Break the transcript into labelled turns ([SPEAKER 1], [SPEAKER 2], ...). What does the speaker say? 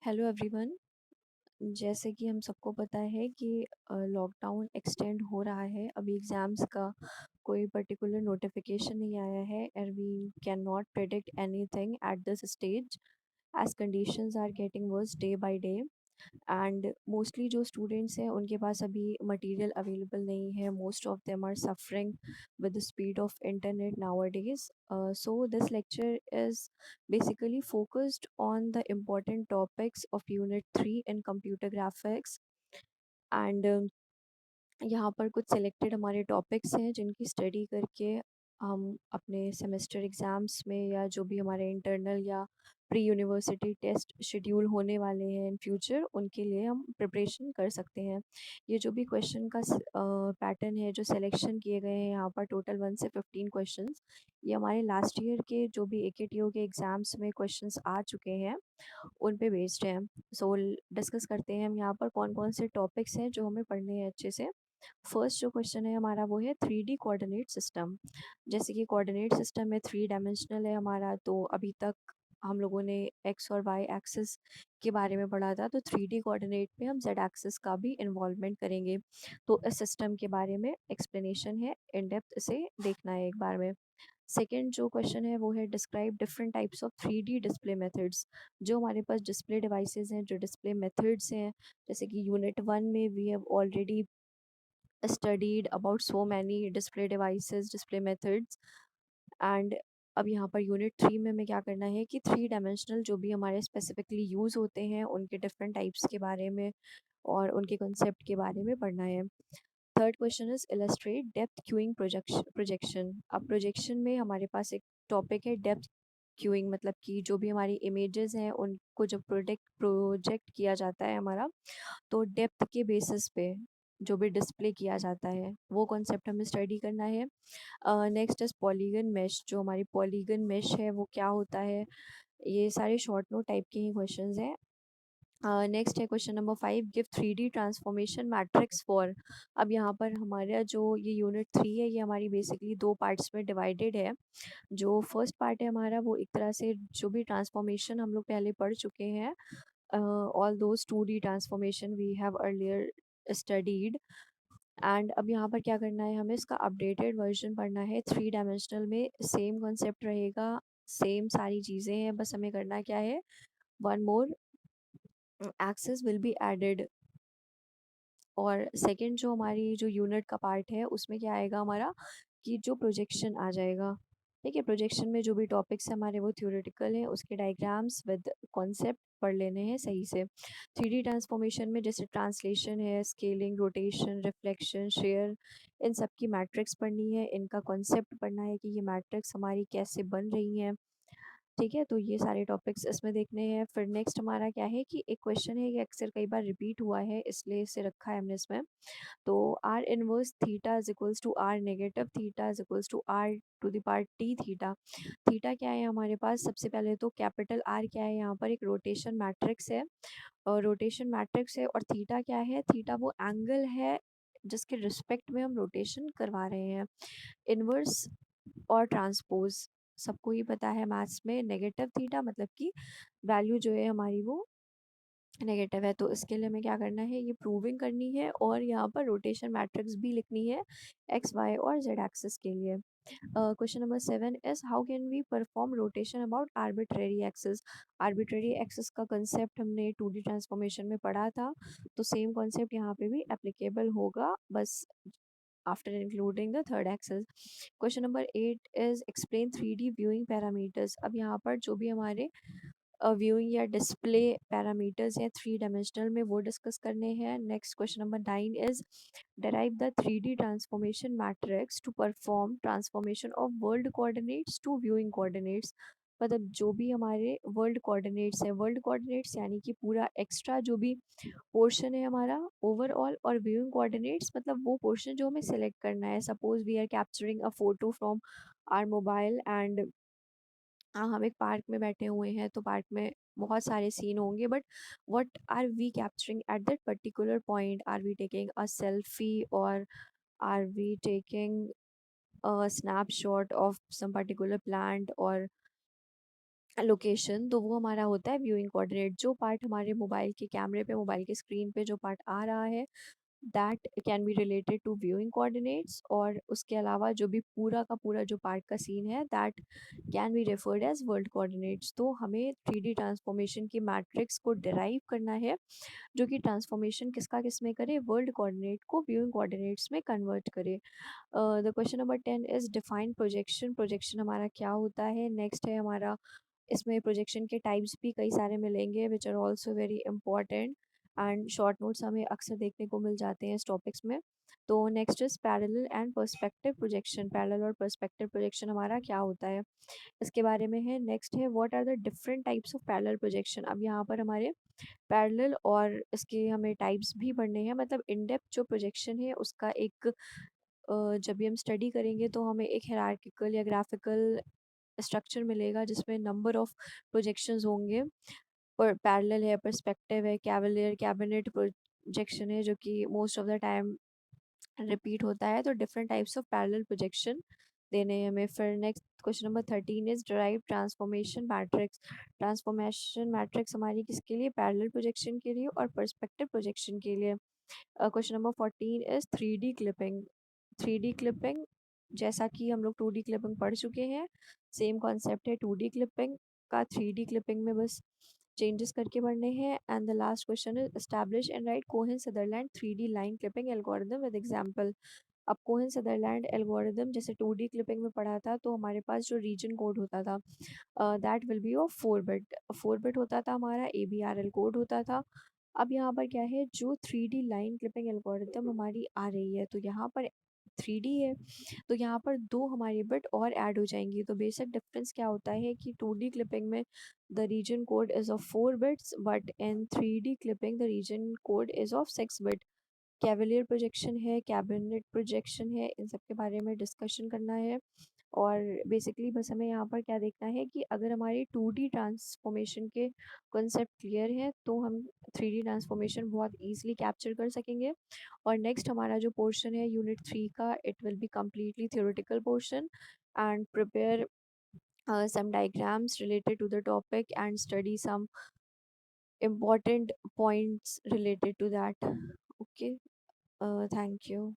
[SPEAKER 1] Hello everyone. जैसे कि हम सबको पता है कि लॉकडाउन एक्सटेंड हो रहा है। अभी एग्ज़ाम्स का कोई पर्टिकुलर नोटिफिकेशन नहीं आया है and we can not predict anything at this stage as conditions are getting worse day by day. And mostly जो स्टूडेंट्स हैं उनके पास अभी मटेरियल अवेलेबल नहीं है। Most of them are suffering with the speed of internet nowadays. So this lecture is basically focused on the important topics of unit 3 in computer graphics and यहाँ पर कुछ सिलेक्टेड हमारे टॉपिक्स हैं जिनकी study करके हम अपने सेमेस्टर एग्ज़ाम्स में या जो भी हमारे इंटरनल या प्री यूनिवर्सिटी टेस्ट शेड्यूल होने वाले हैं इन फ्यूचर उनके लिए हम प्रिपरेशन कर सकते हैं। ये जो भी क्वेश्चन का पैटर्न है जो सिलेक्शन किए गए हैं यहाँ पर टोटल 1 से 15 क्वेश्चंस, ये हमारे लास्ट ईयर के जो भी AKTO के एग्ज़ाम्स में क्वेश्चंस आ चुके हैं उन पे बेस्ड हैं। सो डिस्कस करते हैं हम यहाँ पर कौन कौन से टॉपिक्स हैं जो हमें पढ़ने हैं अच्छे से। फर्स्ट जो क्वेश्चन है हमारा वो है 3D कोऑर्डिनेट सिस्टम। जैसे कि कोऑर्डिनेट सिस्टम में 3 डायमेंशनल है हमारा, तो अभी तक हम लोगों ने एक्स और वाई एक्सिस के बारे में पढ़ा था, तो 3D कोऑर्डिनेट में हम जेड एक्सिस का भी इन्वॉल्वमेंट करेंगे। तो इस सिस्टम के बारे में एक्सप्लेनेशन है, इन डेप्थ इसे देखना है एक बार में। सेकेंड जो क्वेश्चन है वो है describe different types of 3D display methods. जो हमारे पास डिस्प्ले डिवाइसेस हैं, जो डिस्प्ले मेथड्स हैं, जैसे कि यूनिट 1 में we have already studied about so many display devices, display methods and अब यहाँ पर यूनिट 3 में हमें क्या करना है कि 3 डायमेंशनल जो भी हमारे स्पेसिफिकली यूज़ होते हैं उनके डिफरेंट टाइप्स के बारे में और उनके कंसेप्ट के बारे में पढ़ना है। Third question is illustrate depth queuing projection. अब प्रोजेक्शन में हमारे पास एक टॉपिक है डेप्थ क्यूइंग, मतलब कि जो भी हमारी इमेजेस हैं उनको जब प्रोजेक्ट किया जाता है हमारा, तो डेप्थ के बेसिस पे जो भी डिस्प्ले किया जाता है वो कॉन्सेप्ट हमें स्टडी करना है। Next is polygon mesh. जो हमारी पॉलीगन मैश है वो क्या होता है, ये सारे शॉर्ट नोट टाइप के ही क्वेश्चंस हैं। नेक्स्ट है question number 5, give 3D transformation matrix for. अब यहाँ पर हमारा जो ये यूनिट 3 है ये हमारी बेसिकली 2 पार्ट्स में डिवाइडेड है। जो फर्स्ट पार्ट है हमारा वो एक तरह से जो भी ट्रांसफॉर्मेशन हम लोग पहले पढ़ चुके हैं, all those 2D transformation we have earlier studied. And अब यहाँ पर क्या करना है, हमें इसका अपडेटेड वर्जन पढ़ना है। 3 डायमेंशनल में सेम कॉन्सेप्ट रहेगा, सेम सारी चीज़ें हैं, बस हमें करना क्या है, one more axis will be added. और सेकंड जो हमारी जो यूनिट का पार्ट है उसमें क्या आएगा हमारा कि जो प्रोजेक्शन आ जाएगा। ठीक है, प्रोजेक्शन में जो भी टॉपिक्स हमारे वो थ्योरेटिकल है, उसके डायग्राम्स विद कॉन्सेप्ट पढ़ लेने हैं सही से। 3D ट्रांसफॉर्मेशन में जैसे ट्रांसलेशन है, स्केलिंग, रोटेशन, रिफ्लेक्शन, शेयर, इन सब की मैट्रिक्स पढ़नी है, इनका कॉन्सेप्ट पढ़ना है कि ये मैट्रिक्स हमारी कैसे बन रही हैं। ठीक है, तो ये सारे टॉपिक्स इसमें देखने हैं। फिर नेक्स्ट हमारा क्या है कि एक क्वेश्चन है, ये अक्सर कई बार रिपीट हुआ है इसलिए इसे रखा है हमने इसमें। तो R inverse theta is equals to R negative theta is equals to R to the power T theta. Theta क्या है हमारे पास, सबसे पहले तो कैपिटल आर क्या है, यहाँ पर एक रोटेशन मैट्रिक्स है, और रोटेशन मैट्रिक्स है। और थीटा क्या है, थीटा वो एंगल है जिसके रिस्पेक्ट में हम रोटेशन करवा रहे हैं। इनवर्स और ट्रांसपोज सबको ही पता है मैथ्स में, नेगेटिव थीटा मतलब कि वैल्यू जो है हमारी वो नेगेटिव है, तो इसके लिए हमें क्या करना है, ये प्रूविंग करनी है और यहाँ पर रोटेशन मैट्रिक्स भी लिखनी है एक्स वाई और जेड एक्सिस के लिए। Question number 7 is how can we perform rotation about arbitrary axis. Arbitrary axis का कंसेप्ट हमने 2D ट्रांसफॉर्मेशन में पढ़ा था, तो सेम कॉन्सेप्ट यहाँ पे भी एप्लीकेबल होगा, बस after including the third axis. Question number 8 is explain 3D viewing parameters. अब यहाँ पर जो भी हमारे व्यूइंग या डिस्प्ले पैरामीटर्स हैं 3 डायमेंशनल में वो डिस्कस करने हैं। Next question number 9 is derive the 3D transformation matrix to perform transformation of world coordinates to viewing coordinates. मतलब जो भी हमारे वर्ल्ड कोऑर्डिनेट्स है, वर्ल्ड कोऑर्डिनेट्स यानी कि पूरा एक्स्ट्रा जो भी पोर्शन है हमारा ओवरऑल, और व्यूइंग कोऑर्डिनेट्स मतलब वो पोर्शन जो हमें सेलेक्ट करना है। Suppose we are capturing a photo from our mobile and हम एक पार्क में बैठे हुए हैं, तो पार्क में बहुत सारे सीन होंगे, but what are we capturing at that particular point, are we taking a selfie और are we taking a snapshot of some particular plant, or location, तो वो हमारा होता है व्यूइंग कोऑर्डिनेट। जो पार्ट हमारे मोबाइल के कैमरे पे, मोबाइल के स्क्रीन पे जो पार्ट आ रहा है, that can be related to viewing coordinates. और उसके अलावा जो भी पूरा का पूरा जो पार्ट का सीन है, that can be referred as world coordinates. तो हमें 3D ट्रांसफॉर्मेशन की मैट्रिक्स को डिराइव करना है, जो कि ट्रांसफॉर्मेशन किसका किस में करे, वर्ल्ड कोऑर्डिनेट को व्यूइंग कोऑर्डिनेट्स में कन्वर्ट करे। The question number 10 is define projection. Projection हमारा क्या होता है। नेक्स्ट है हमारा, इसमें प्रोजेक्शन के टाइप्स भी कई सारे मिलेंगे which are also very important, and short notes हमें अक्सर देखने को मिल जाते हैं इस टॉपिक्स में। तो next is parallel and perspective projection. Parallel और पर्सपेक्टिव प्रोजेक्शन हमारा क्या होता है, इसके बारे में है। नेक्स्ट है what are the different types of parallel projection. अब यहाँ पर हमारे पैरेलल और इसके हमें टाइप्स भी पढ़ने हैं, मतलब इन डेप्थ जो प्रोजेक्शन है उसका एक जब भी हम स्टडी करेंगे तो हमें एक हायरार्किकल या ग्राफिकल स्ट्रक्चर मिलेगा जिसमें नंबर ऑफ प्रोजेक्शंस होंगे। पर पैरेलल है, पर्सपेक्टिव है, कैवलियर कैबिनेट प्रोजेक्शन है, जो कि most of the time repeat होता है। तो different types of parallel projection देने हैं हमें। फिर next question number 13 is derive transformation matrix. Transformation matrix हमारी किसके लिए, पैरेलल प्रोजेक्शन के लिए और पर्सपेक्टिव प्रोजेक्शन के लिए। Question number 14 is 3D clipping. 3D clipping, जैसा कि हम लोग 2D क्लिपिंग पढ़ चुके हैं, सेम कॉन्सेप्ट है 2D क्लिपिंग का, 3D क्लिपिंग में बस चेंजेस करके पढ़ने हैं। And the last question is establish and right Cohen Sutherland 3D line clipping algorithm with example. अब कोहेन सदरलैंड एल्गोरिदम जैसे 2D क्लिपिंग में पढ़ा था, तो हमारे पास जो रीजन कोड होता था, that will be of 4 bit. 4 bit होता था हमारा, ABRL कोड होता था। अब यहाँ पर क्या है, जो 3D लाइन क्लिपिंग एल्गोरिदम हमारी आ रही है, तो यहाँ पर 3D है, तो यहाँ पर दो हमारी बिट और ऐड हो जाएंगी। तो बेसिक डिफरेंस क्या होता है कि 2D क्लिपिंग में the region code is of 4 bits, but in 3D clipping the region code is of 6 bit. Cavalier projection है, कैबिनेट प्रोजेक्शन है, इन सब के बारे में डिस्कशन करना है। और बेसिकली बस हमें यहाँ पर क्या देखना है कि अगर हमारी 2D ट्रांसफॉर्मेशन के कॉन्सेप्ट क्लियर है, तो हम 3D ट्रांसफॉर्मेशन बहुत ईजिली कैप्चर कर सकेंगे। और नेक्स्ट हमारा जो पोर्शन है यूनिट 3 का, it will be completely theoretical portion, and prepare some diagrams related to the topic and study some important points related to that. Okay, thank you.